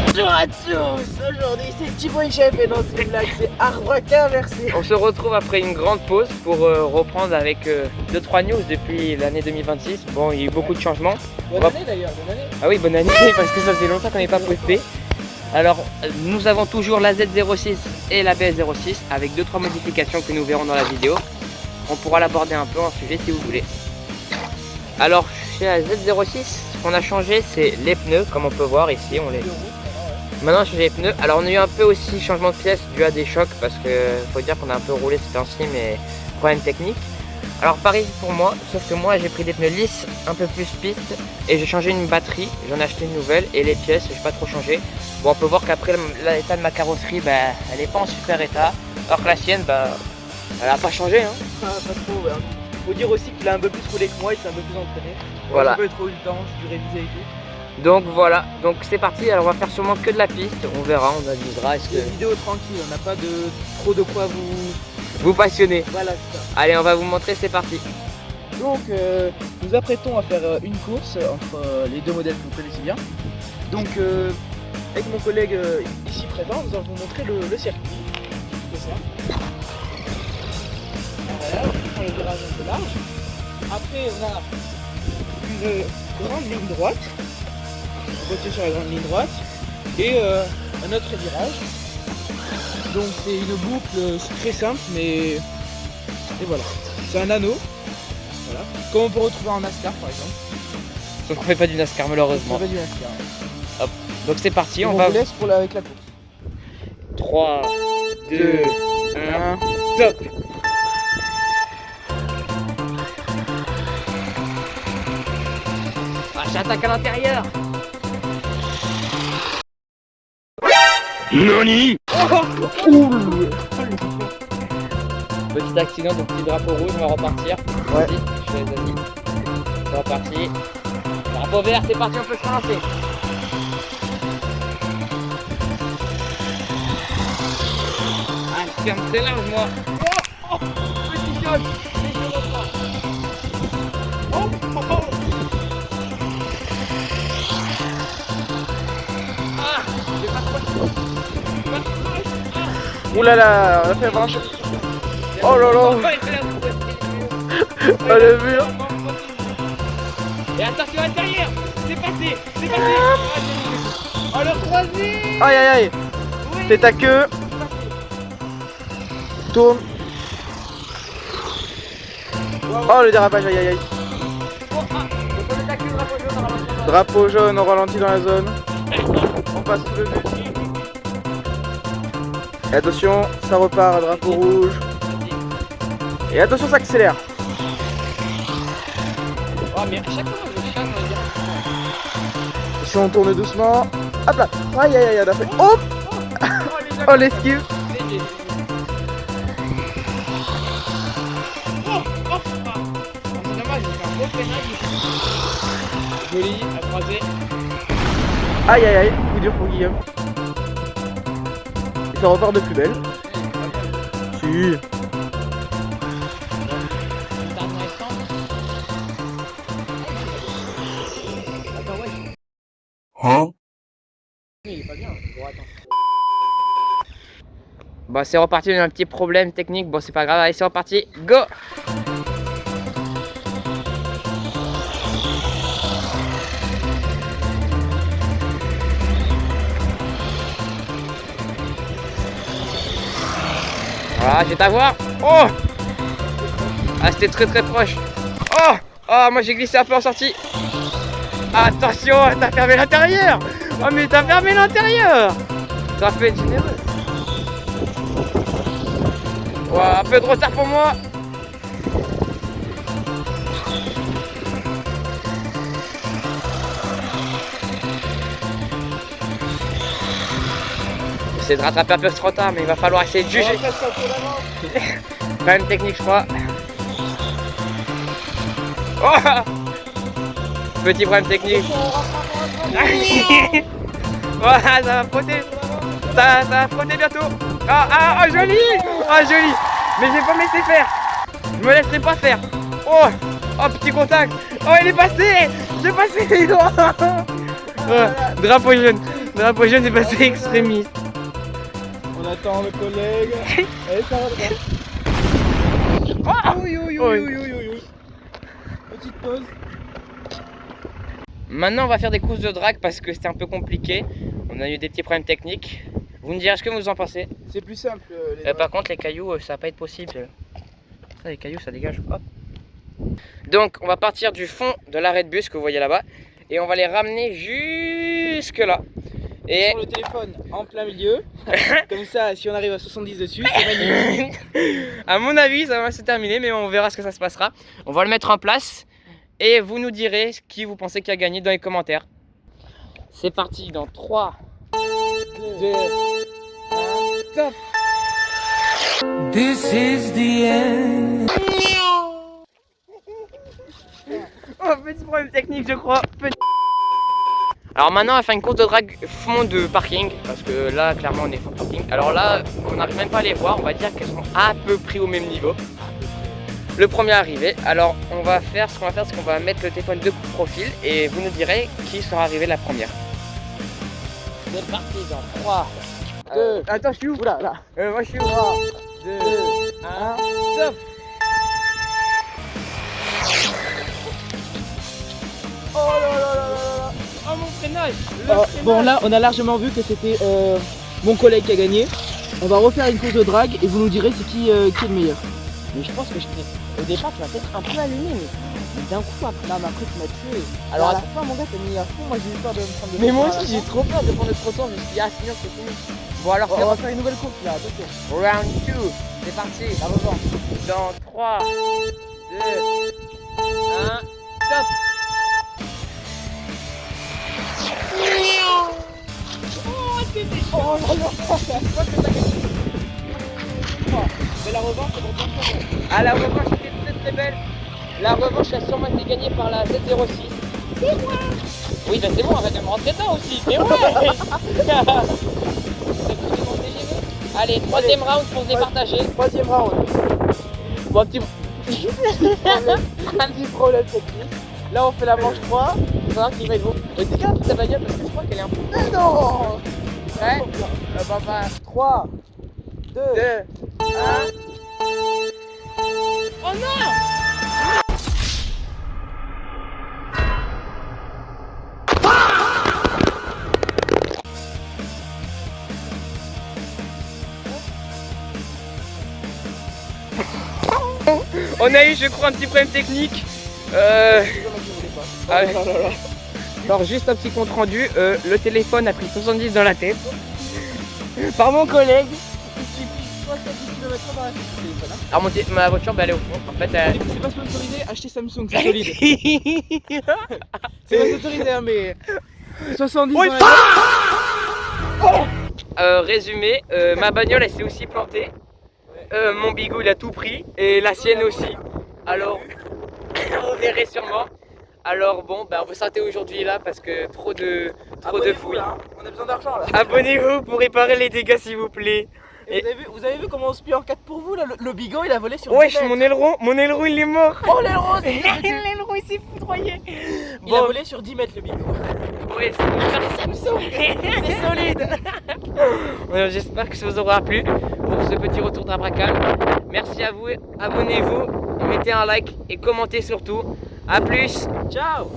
Bonjour à tous. Aujourd'hui c'est Thibaut et Chef et non c'est une blague, c'est Arbraca, merci. On se retrouve après une grande pause pour reprendre avec 2-3 news depuis l'année 2026. Bon, il y a eu beaucoup de changements. Bonne année d'ailleurs, bonne année. Ah oui, bonne année parce que ça faisait longtemps qu'on n'est pas posté. Alors, nous avons toujours la Z06 et la BS06 avec 2-3 modifications que nous verrons dans la vidéo. On pourra l'aborder un peu en sujet si vous voulez. Alors, chez la Z06, ce qu'on a changé, c'est les pneus, comme on peut voir ici. Maintenant, on a changé les pneus. Alors, on a eu un peu aussi changement de pièces dû à des chocs parce que faut dire qu'on a un peu roulé ces temps-ci, mais problème technique. Alors, pareil pour moi, sauf que moi, j'ai pris des pneus lisses, un peu plus piste, et j'ai changé une batterie. J'en ai acheté une nouvelle et les pièces, j'ai pas trop changé. Bon, on peut voir qu'après l'état de ma carrosserie, bah, elle n'est pas en super état, alors que la sienne, bah, elle a pas changé. Hein. Pas trop, ouais. Faut dire aussi qu'il a un peu plus roulé que moi, il s'est un peu plus entraîné. Voilà. Un peu trop eu le temps, j'ai dû réviser et tout. Donc voilà, donc c'est parti. Alors on va faire sûrement que de la piste, on verra, on analysera. C'est une vidéo tranquille, on n'a pas trop de quoi vous passionner. Voilà, c'est ça. Allez, on va vous montrer, c'est parti. Donc nous apprêtons à faire une course entre les deux modèles que vous connaissez bien. Donc avec mon collègue ici présent, nous allons vous montrer le circuit. C'est ça. Voilà, on prend le virage un peu large. Après on a une grande ligne droite. On continue sur la grande ligne droite. Et un autre virage. Donc c'est une boucle très simple mais. Et voilà. C'est un anneau. Voilà. Comme on peut retrouver en NASCAR par exemple. Sauf qu'on fait pas du NASCAR malheureusement. On fait pas du NASCAR. Hop. Donc c'est parti, on vous va. laisse avec la course. 3, 2, 1, top. Ah, j'attaque à l'intérieur. NANI? Petit accident, donc petit drapeau rouge, on va repartir. Ouais. Vas-y, je fais vas-y. C'est reparti. Drapeau vert, c'est parti, on peut se relancer. Ah, je ferme très large moi. Oh, petit choc. Ah, j'ai pas trop. Ouh là là, on a fait branche. Oh là là. Oh le mur. Et attention à l'intérieur. C'est passé, c'est passé. Oh le croisé. Aïe aïe aïe. Oui. Fais ta queue. Tourne. Oh le dérapage, aïe aïe aïe. Oh, ah, donc on attaque le drapeau jaune dans la voiture. Drapeau jaune au ralenti dans la zone. On passe sous le but. Et attention, ça repart à drapeau rouge. Et attention, ça accélère. Oh mais à chaque fois je chasse, on va dire. Si on tourne doucement. Hop là. Aïe aïe aïe, on a fait. Hop. Oh l'esquive. C'est dommage, j'ai fait un beau freinage. Joli, à croiser. Aïe aïe aïe, coup dur pour Guillaume. Et ça repart de plus belle. Si. Hein? Bon, c'est reparti, on a un petit problème technique. Bon, c'est pas grave, allez, c'est reparti. Go! Voilà, je vais t'avoir. Oh! Ah, c'était très très proche. Oh! Oh, moi j'ai glissé un peu en sortie. Attention, t'as fermé l'intérieur. Oh, mais t'as fermé l'intérieur. Ça peut être généreux. Ouais, un peu de retard pour moi. J'essaie de rattraper un peu ce retard, mais il va falloir essayer de juger. Pas une technique, je crois. Oh, petit problème technique. Voilà, ça va frotter. Ça va frotter bientôt. Ah, joli. Ah, joli. Mais j'ai pas me laissé faire. Je me laisserai pas faire. Oh, oh petit contact. Oh il est passé. J'ai passé les doigts. Oh, drapeau jaune. Drapeau jaune est passé extrémiste. On attend le collègue. Allez, ça va droit. Oh, Oui, oui, oui, oui, oui, oui. Petite pause. Maintenant on va faire des courses de drague parce que c'était un peu compliqué. On a eu des petits problèmes techniques. Vous me direz ce que vous en pensez. C'est plus simple. Par contre les cailloux ça va pas être possible. Ça les cailloux ça dégage. Hop. Donc on va partir du fond de l'arrêt de bus que vous voyez là-bas. Et on va les ramener jusque là. Et sur le téléphone en plein milieu. Comme ça si on arrive à 70 dessus c'est magnifique. à mon avis ça va se terminer mais on verra ce que ça se passera. On va le mettre en place. Et vous nous direz qui vous pensez qui a gagné dans les commentaires. C'est parti dans 3, 2, 1, top. This is the end. Oh, petit problème technique je crois. Alors maintenant on va faire une course de drague fond de parking. Parce que là clairement on est fond de parking. Alors là on n'arrive même pas à les voir. On va dire qu'elles sont à peu près au même niveau. Le premier arrivé. Alors on va faire ce qu'on va faire, c'est qu'on va mettre le téléphone de profil et vous nous direz qui sera arrivé la première. C'est parti dans 3, 2, Attends, je suis où? Oula, là. moi je suis 3, 2, 2, 1, 1. top. Oh là là là là là. Oh mon freinage, Bon là on a largement vu que c'était mon collègue qui a gagné. On va refaire une course de drague et vous nous direz c'est qui est le meilleur. Mais je pense que au départ tu vas peut-être un peu allumé mais d'un coup après. Non mais après tu m'as tué. Alors à la fin mon gars t'as mis à fond, moi j'ai eu peur de me prendre de mais moi à la aussi fin. j'ai trop peur de prendre le trottoir, je me suis dit ah sinon c'est fini. Bon alors On va faire une nouvelle course là, attention. round 2, c'est parti. La revanche. Dans 3, 2, 1, top. Oh là là. Je crois que t'as gagné. Mais la revanche c'est pour toi. Ah la revanche était très très belle. La revanche a sûrement été gagnée par la Z06. C'est moi. Oui bah c'est bon, arrête de me rentrer dedans aussi. Mais ouais. Allez, troisième round pour se départager. Troisième round. Bon petit Un petit problème technique. Là on fait la manche 3. il faudra qu'il va être bon. Regarde ta bagnole parce que je crois qu'elle est un peu. Mais non. Ouais. Bah 3, 2, 2, 1. 1. Oh non. On a eu je crois un petit problème technique. Ah ouais. Alors juste un petit compte rendu, le téléphone a pris 70 dans la tête par mon collègue. Il suffit 70 km dans la tête du téléphone. Alors ma voiture bah, elle est au fond. En fait C'est pas sponsorisé, achetez Samsung, c'est solide. C'est pas sponsorisé hein, mais 70 dans la tête. Résumé, ma bagnole elle s'est aussi plantée. Mon bigot il a tout pris et la sienne aussi. Alors on verrait sûrement. Alors bon bah on peut s'arrêter aujourd'hui là parce que trop de fouilles. Là, hein. On a besoin d'argent là. Abonnez-vous pour réparer les dégâts s'il vous plaît. Et vous avez vu comment on se plie en 4 pour vous là, le bigot il a volé sur Wesh 10 mètres. mon aileron il est mort. Oh l'aileron L'aileron il s'est foudroyé. Il a volé sur 10 mètres le bigot. Ouais, c'est Samsung. C'est solide. Voilà, j'espère que ça vous aura plu pour ce petit retour d'Abracam. Merci à vous, abonnez-vous, mettez un like et commentez surtout. A plus. Ciao.